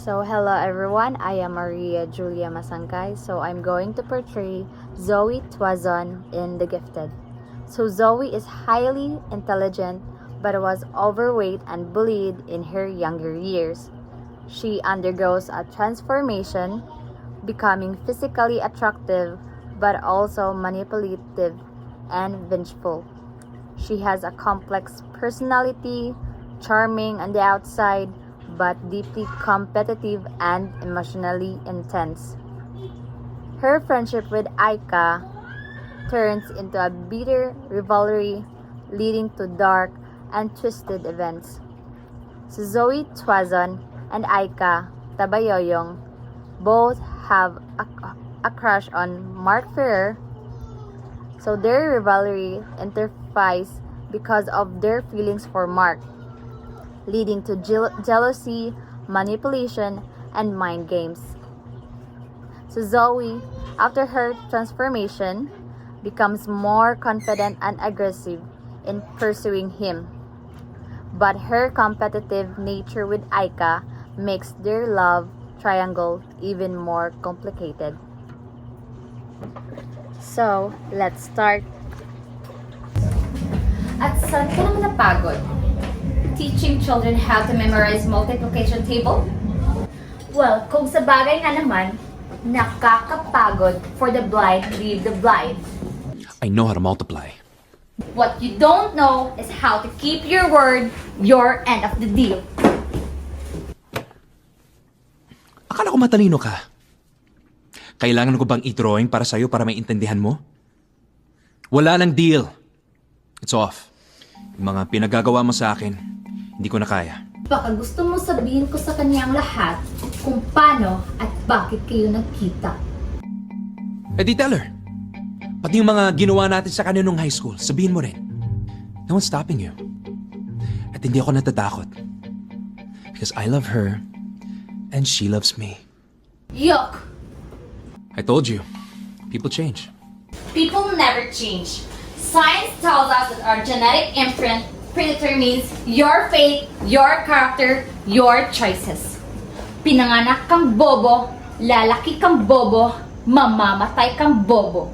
So hello everyone, I am Maria Julia Masangkay. So I'm going to portray Zoe Tuazon in The Gifted. So Zoe is highly intelligent but was overweight and bullied in her younger years. She undergoes a transformation, becoming physically attractive but also manipulative and vengeful. She has a complex personality, charming on the outside, but deeply competitive and emotionally intense. Her friendship with Aika turns into a bitter rivalry, leading to dark and twisted events. So Zoe Tuazon and Aika Tabayoyong both have a crush on Mark Ferrer, so their rivalry interferes because of their feelings for Mark, leading to jealousy, manipulation, and mind games. So Zoe, after her transformation, becomes more confident and aggressive in pursuing him. But her competitive nature with Aika makes their love triangle even more complicated. So, let's start. At saan ka naman napagod? Teaching children how to memorize multiplication table? Well, kung sa bagay nga naman, nakakapagod for the blind leave the blind. I know how to multiply. What you don't know is how to keep your word, your end of the deal. Akala ko matalino ka. Kailangan ko bang i-drawing para sa'yo para maintindihan mo? Wala nang deal. It's off. Yung mga pinagagawa mo sa akin, hindi ko na kaya. Baka gusto mo sabihin ko sa kanya ang lahat kung paano at bakit kayo nagkita. Eh di tell her. Pati yung mga ginawa natin sa kanya nung high school, sabihin mo rin. No one's stopping you. At hindi ako natatakot. Because I love her and she loves me. Yuck! I told you, people change. People never change. Science tells us that our genetic imprint predetermines your fate, your character, your choices. Pinanganak kang bobo, lalaki kang bobo, mamamatay kang bobo.